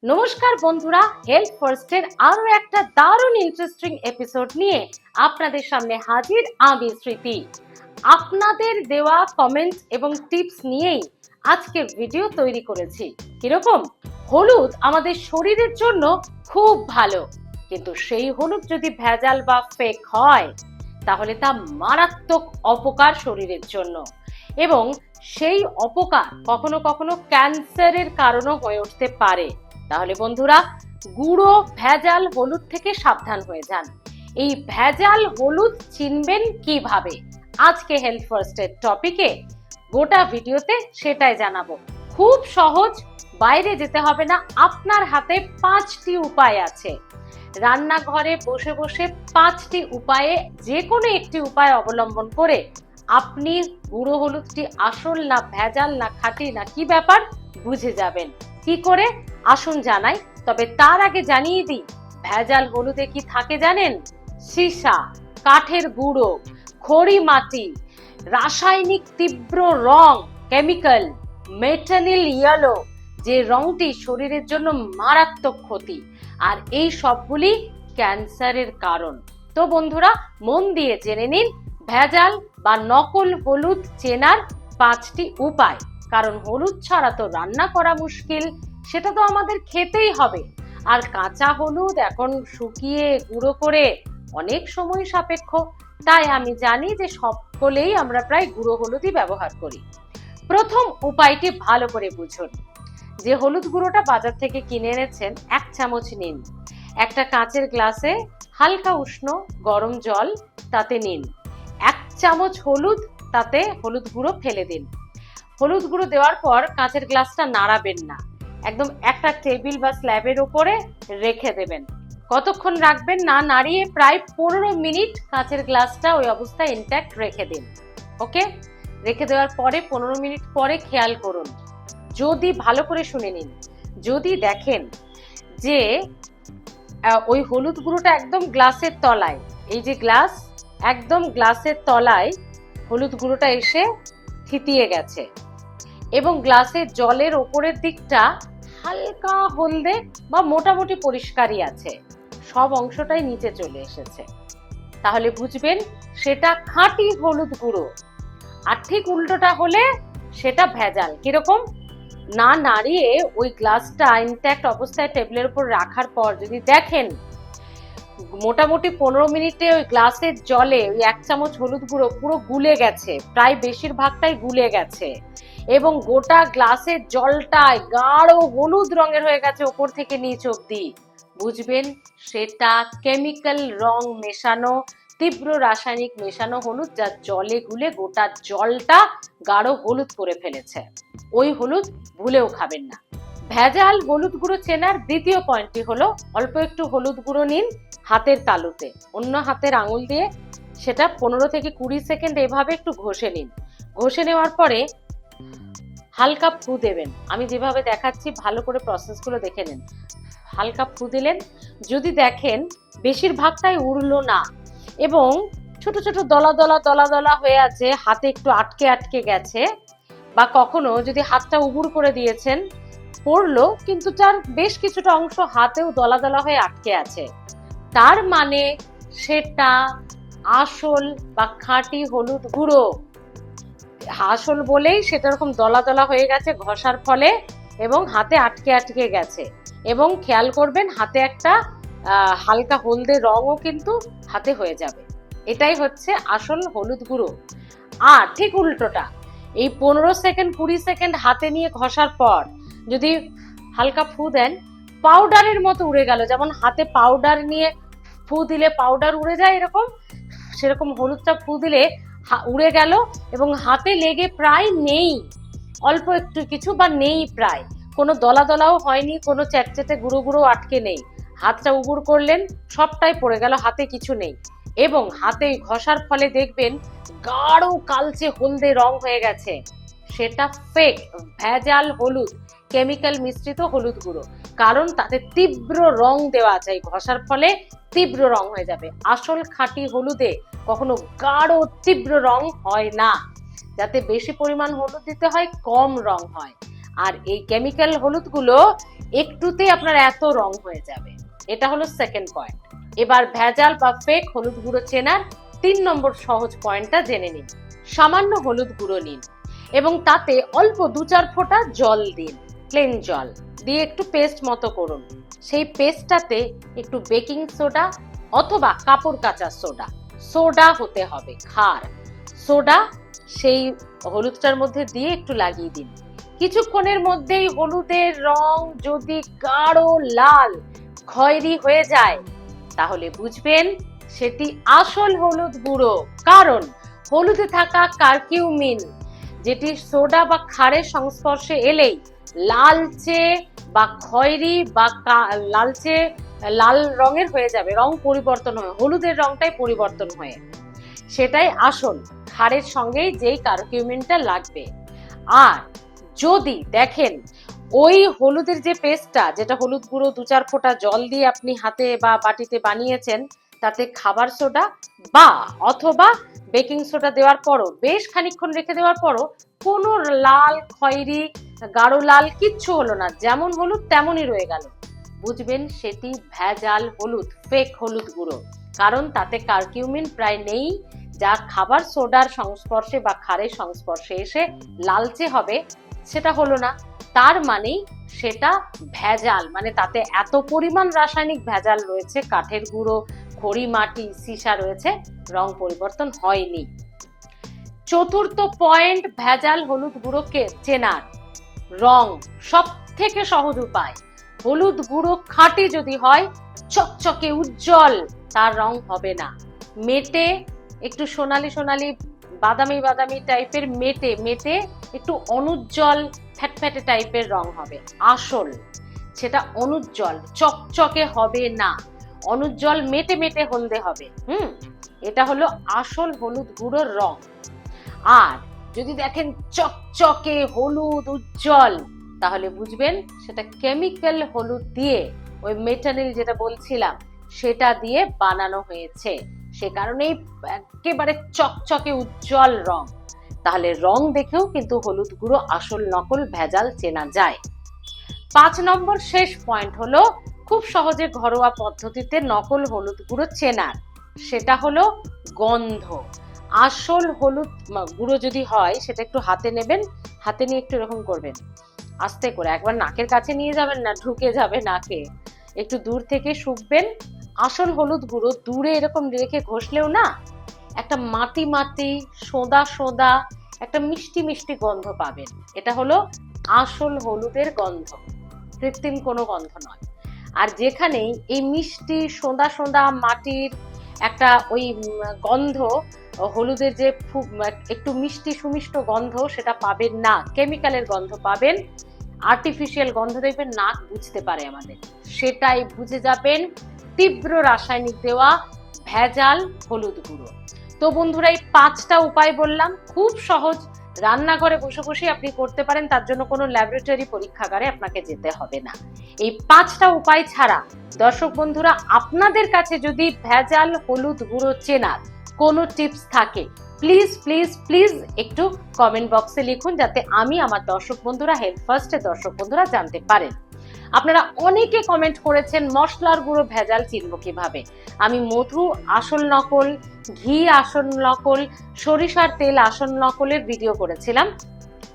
নমস্কার বন্ধুরা, হেলথ ফার্স্টের আরো একটা দারুণ ইন্টারেস্টিং এপিসোড নিয়ে আপনাদের সামনে হাজির আমি স্মৃতি। আপনাদের দেওয়া কমেন্ট এবং টিপস নিয়েই আজকে ভিডিও তৈরি করেছি। কিরকম? হলুদ আমাদের শরীরের জন্য খুব ভালো, কিন্তু সেই হলুদ যদি ভেজাল বা ফেক হয় তাহলে তা মারাত্মক অপকার শরীরের জন্য, এবং সেই অপকার কখনো কখনো ক্যান্সারের কারণও হয়ে উঠতে পারে। তাহলে বন্ধুরা, গুঁড়ো ভেজাল হলুদ থেকে সাবধান হয়ে যান। এই ভেজাল হলুদ চিনবেন কিভাবে, আজকে হেলথ ফার্স্টের টপিকে গোটা ভিডিওতে সেটাই জানাবো। খুব সহজ, বাইরে যেতে হবে না, আপনার হাতে 5টি উপায় আছে। রান্নাঘরে বসে বসে 5টি উপায়ে যে কোনো একটি উপায় অবলম্বন করে আপনি গুঁড়ো হলুদটি আসল না ভেজাল না খাঁটি না কি ব্যাপার বুঝে যাবেন। কি করে আসুন জানাই, তবে তার আগে জানিয়ে দিই ভেজাল হলুদে কি থাকে জানেন? সীসা, কাঠের গুঁড়ো, খড়ি মাটি, রাসায়নিক তীব্র রং, কেমিক্যাল, মেটানিল ইয়েলো, যে রংটি শরীরের জন্য মারাত্মক ক্ষতি, আর এই সবগুলি ক্যান্সারের কারণ। তো বন্ধুরা, মন দিয়ে জেনে নিন ভেজাল বা নকল হলুদ চেনার 5টি উপায়। কারণ হলুদ ছাড়া তো রান্না করা মুশকিল, সেটা তো আমাদের খেতেই হবে। আর কাঁচা হলুদ এখন শুকিয়ে গুঁড়ো করে অনেক সময় সাপেক্ষ, তাই আমি জানি যে সকলেই আমরা প্রায় গুঁড়ো হলুদই ব্যবহার করি। প্রথম উপায়টি ভালো করে বুঝুন। যে হলুদ গুঁড়োটা বাজার থেকে কিনে এনেছেন 1 চামচ নিন। একটা কাঁচের গ্লাসে হালকা উষ্ণ গরম জল তাতে নিন। 1 চামচ হলুদ, তাতে হলুদ গুঁড়ো ফেলে দিন। হলুদ গুঁড়ো দেওয়ার পর কাঁচের গ্লাসটা নাড়াবেন না, একদম একটা টেবিল বা স্ল্যাবের উপরে রেখে দেবেন। কতক্ষণ রাখবেন? না নাড়িয়ে প্রায় 15 মিনিট কাঁচের গ্লাসটা ওই অবস্থায় ইনট্যাক্ট রেখে দিন। ওকে, রেখে দেওয়ার পরে 15 মিনিট পরে খেয়াল করুন, যদি ভালো করে শুনে নিন, যদি দেখেন যে ওই হলুদ গুঁড়োটা একদম গ্লাসের তলায়, এই যে গ্লাস, একদম গ্লাসের তলায় হলুদ গুঁড়োটা এসে থিতিয়ে গেছে এবং গ্লাসের জলের ওপরের দিকটা হালকা হলদে বা মোটামুটি পরিষ্কারই আছে, সব অংশটাই নিচে চলে এসেছে, তাহলে বুঝবেন সেটা খাঁটি হলুদ গুঁড়ো। আর ঠিক উল্টোটা হলে সেটা ভেজাল। কিরকম? না নাড়িয়ে ওই গ্লাসটা ইনট্যাক্ট অবস্থায় টেবিলের উপর রাখার পর যদি দেখেন মোটামুটি 15 মিনিটে ওই গ্লাসের জলে ওই 1 চামচ হলুদ গুঁড়ো পুরো গুলে গেছে, প্রায় বেশিরভাগটাই গুলে গেছে, এবং গোটা গ্লাসের জলটায় গাঢ় হলুদ রঙের হয়ে গেছে ওপর থেকে নিচ অব্দি, বুঝবেন সেটা কেমিক্যাল রং মেশানো, তীব্র রাসায়নিক মেশানো হলুদ, যা জলে গুলে গোটা জলটা গাঢ় হলুদ করে ফেলেছে। ওই হলুদ ভুলেও খাবেন না। ভেজাল হলুদ গুঁড়ো চেনার দ্বিতীয় পয়েন্টটি হলো, অল্প একটু হলুদ গুঁড়ো নিন হাতের তালুতে, অন্য হাতের আঙুল দিয়ে সেটা 15 থেকে 20 সেকেন্ড এভাবে একটু ঘষে নিন। ঘষে নেওয়ার পরে হালকা ফু দেবেন। আমি যেভাবে দেখাচ্ছি ভালো করে প্রসেসগুলো দেখে নিন। হালকা ফু দিলেন, যদি দেখেন বেশিরভাগটাই উড়লো না এবং ছোট ছোট দলা দলা দলা দলা হয়ে আছে, হাতে একটু আটকে আটকে গেছে, বা কখনো যদি হাতটা উবুড় করে দিয়েছেন পড়লো কিন্তু তার বেশ কিছুটা অংশ হাতেও দলা দলা হয়ে আটকে আছে, তার মানে সেটা আসল বা খাঁটি হলুদ গুঁড়ো। আসল বলেই সেটা এরকম দলা দলা হয়ে গেছে ঘষার ফলে এবং হাতে আটকে আটকে গেছে। এবং খেয়াল করবেন হাতে একটা হালকা হলদে রঙও কিন্তু হাতে হয়ে যাবে। এটাই হচ্ছে আসল হলুদ গুঁড়ো। আর ঠিক উল্টোটা, এই 15 সেকেন্ড 20 সেকেন্ড হাতে নিয়ে ঘষার পর যদি হালকা ফু দেন, পাউডারের মতো উড়ে গেল, যেমন হাতে পাউডার নিয়ে ফু দিলে পাউডার উড়ে যায় এরকম, সেরকম হলুদটা ফু দিলে উড়ে গেল এবং হাতে লেগে প্রায় নেই, অল্প একটু কিছু বা নেই, প্রায় কোনো দলা দলাও হয়নি, কোনো চ্যাটচ্যাটে গুঁড়ো গুঁড়ো আটকে নেই। হাতটা উবুড় করলেন, সবটাই পড়ে গেল, হাতে কিছু নেই, এবং হাতে ঘষার ফলে দেখবেন গাঢ় কালচে হলদে রং হয়ে গেছে, সেটা ফেক ভেজাল হলুদ, কেমিক্যাল মিশ্রিত হলুদ গুঁড়ো। কারণ তাতে তীব্র রং দেওয়া আছে, ঘষার ফলে তীব্র রং হয়ে যাবে। আসল খাঁটি হলুদে কখনো গাঢ় তীব্র রং হয় না, যাতে বেশি পরিমাণ হলুদ দিতে হয়, কম রং হয়। আর এই কেমিক্যাল হলুদগুলো একটুতে আপনার এত রং হয়ে যাবে। এটা হলো সেকেন্ড পয়েন্ট। এবার ভেজাল বা ফেক হলুদ গুঁড়ো চেনার 3 নম্বর সহজ পয়েন্টটা জেনে নিন। সামান্য হলুদ গুঁড়ো নিন এবং তাতে অল্প 2-4 ফোঁটা জল দিন, প্লেন জল দিয়ে একটু পেস্ট মতো করুন। সেই পেস্টটাতে একটু বেকিং সোডা অথবা কাপড় কাচা সোডা, সোডা হতে হবে ক্ষার সোডা, সেই হলুদটার মধ্যে দিয়ে একটু লাগিয়ে দিন। কিছুক্ষণের মধ্যেই হলুদের রং যদি গাঢ় লাল খয়েরি হয়ে যায় তাহলে বুঝবেন সেটি আসল হলুদ গুঁড়ো। কারণ হলুদে থাকা কারকিউমিন, যেটি সোডা বা ক্ষারের সংস্পর্শে এলেই লালচে বা খয়েরি বা লালচে লাল রঙের হয়ে যাবে, রং পরিবর্তন হয়ে হলুদের রংটাই পরিবর্তন হয়ে, সেটাই আসল ক্ষারের সঙ্গেই যেই কারকিউমিনটা লাগবে। আর যদি দেখেন ওই হলুদের যে পেস্টটা, যেটা হলুদ গুঁড়ো 2-4 ফোঁটা জল দিয়ে আপনি হাতে বা বাটিতে বানিয়েছেন, তাতে খাবার সোডা বা অথবা বেকিং সোডা দেওয়ার পরও বেশ খানিকক্ষণ রেখে দেওয়ার পরও কোনো লাল খয়েরি গাঢ় লাল কিচ্ছু হলো না, যেমন হলুদ তেমনই রয়ে গেল, বুঝবেন সেটি ভেজাল হলুদ, ফেক হলুদ গুঁড়ো। কারণ তাতে কারকিউমিন প্রায় নেই, যা খাবার সোডার সংস্পর্শে বা ক্ষারের সংস্পর্শে এসে লালচে হবে সেটা হলো না, তার মানেই সেটা ভেজাল, মানে তাতে এত পরিমাণ রাসায়নিক ভেজাল রয়েছে, কাঠের গুঁড়ো, খড়ি মাটি, সীসা রয়েছে, রং পরিবর্তন হয়নি। চতুর্থ পয়েন্ট, ভেজাল হলুদ গুঁড়োকে চেনার রং সব থেকে সহজ উপায়। হলুদ গুঁড়ো খাঁটি যদি হয়, চকচকে উজ্জ্বল, তার রং হবে না, মেটে একটু সোনালি সোনালি বাদামি বাদামি টাইপের, মেটে মেটে একটু অনুজ্জ্বল ফ্যাটফ্যাটে টাইপের রং হবে। আসল সেটা অনুজ্জ্বল চকচকে হবে না, অনুজ্জ্বল মেটে মেটে হলদে হবে। এটা হলো আসল হলুদ গুঁড়োর রং। আর যদি দেখেন চকচকে হলুদ উজ্জ্বল, তাহলে বুঝবেন সেটা কেমিক্যাল হলুদ দিয়ে, ওই মেটানিল যেটা বলছিলাম সেটা দিয়ে বানানো হয়েছে, সে কারণেই একেবারে চকচকে উজ্জ্বল রং। তাহলে রং দেখেও কিন্তু হলুদ গুঁড়ো আসল নকল ভেজাল চেনা যায়। 5 নম্বর শেষ পয়েন্ট হলো খুব সহজে ঘরোয়া পদ্ধতিতে নকল হলুদ গুঁড়ো চেনার, সেটা হলো গন্ধ। আসল হলুদ গুঁড়ো যদি হয় সেটা একটু হাতে নেবেন, হাতে নিয়ে একটু এরকম করবেন আস্তে করে, একবার নাকের কাছে নিয়ে যাবেন না, ঢুকে যাবে নাকে, একটু দূর থেকে শুকবেন। আসল হলুদ গুঁড়ো দূরে এরকম রেখে ঘষলেও না একটা মাটি মাটি সোদা সোদা একটা মিষ্টি মিষ্টি গন্ধ পাবেন। এটা হলো আসল হলুদের গন্ধ, কৃত্রিম কোনো গন্ধ নয়। আর যেখানেই এই মিষ্টি সোঁদা সোঁদা মাটির একটা ওই গন্ধ, হলুদের যে একটু মিষ্টি সুমিষ্ট গন্ধ, সেটা পাবেন না, কেমিক্যালের গন্ধ পাবেন, আর্টিফিশিয়াল গন্ধ দেখবেন, নাক বুঝতে পারে আমাদের, সেটাই বুঝে যাবেন তীব্র রাসায়নিক দেওয়া ভেজাল হলুদ গুঁড়ো। তো বন্ধুরা, এই 5টা উপায় বললাম, খুব সহজ, রান্নাঘরে বসে বসে আপনি করতে পারেন, তার জন্য কোনো ল্যাবরেটরি পরীক্ষাগারে আপনাকে যেতে হবে না। এই 5টা উপায় ছাড়া দর্শক বন্ধুরা, আপনাদের কাছে যদি ভেজাল হলুদ গুঁড়ো চেনার কোনো টিপস থাকে, প্লিজ প্লিজ প্লিজ একটু কমেন্ট বক্সে লিখুন, যাতে আমি আমার দর্শক বন্ধুরা, হেলথ ফার্স্টের দর্শক বন্ধুরা জানতে পারেন। আপনারা অনেকে কমেন্ট করেছেন মশলার গুঁড়ো ভেজাল চিনব কিভাবে। আমি মধু আসল নকল, ঘি আসল নকল, সরিষার তেল আসল নকলের ভিডিও করেছিলাম,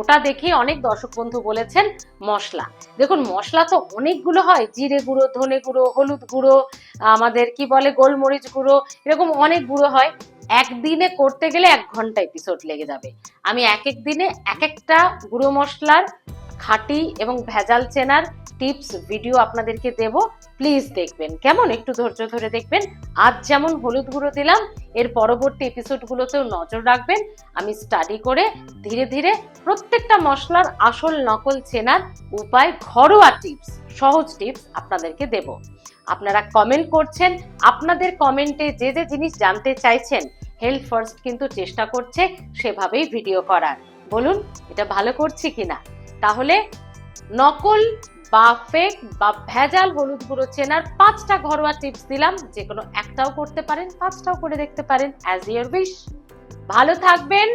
ওটা দেখে অনেক দর্শক বন্ধু বলেছেন মশলা। দেখুন, মশলা তো অনেকগুলো হয়, জিরে গুঁড়ো, ধনে গুঁড়ো, হলুদ গুঁড়ো, আমাদের কি বলে গোলমরিচ গুঁড়ো, এরকম অনেক গুঁড়ো হয়। একদিনে করতে গেলে 1 ঘন্টা এপিসোড লেগে যাবে। আমি এক এক দিনে এক একটা গুঁড়ো মশলার খাঁটি এবং ভেজাল চেনার টিপস ভিডিও আপনাদেরকে দেব, প্লিজ দেখবেন কেমন, একটু ধৈর্য ধরে দেখবেন। আজ যেমন হলুদ গুঁড়ো দিলাম, এর পরবর্তী এপিসোডগুলোতেও নজর রাখবেন। আমি স্টাডি করে ধীরে ধীরে প্রত্যেকটা মশলার আসল নকল চেনার উপায়, ঘরোয়া টিপস, সহজ টিপস আপনাদেরকে দেব। আপনারা কমেন্ট করছেন, আপনাদের কমেন্টে যে যে জিনিস জানতে চাইছেন, হেলথ ফার্স্ট কিন্তু চেষ্টা করছে সেভাবেই ভিডিও করার। বলুন এটা ভালো করছি কিনা। তাহলে নকল বা ফেক বা ভেজাল হলুদ গুঁড়ো চেনার 5টা ঘরোয়া টিপস দিলাম, যে কোনো একটাও করতে পারেন, 5টাও করে দেখতে পারেন, অ্যাজ ইউর উইশ। ভালো থাকবেন,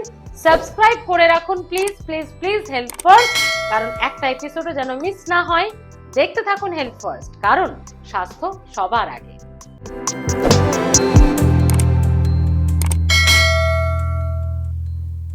সাবস্ক্রাইব করে রাখুন please please please health first, কারণ একটা এপিসোডও যেন মিস না হয়। দেখতে থাকুন হেলথ ফার্স্ট, কারণ স্বাস্থ্য সবার আগে।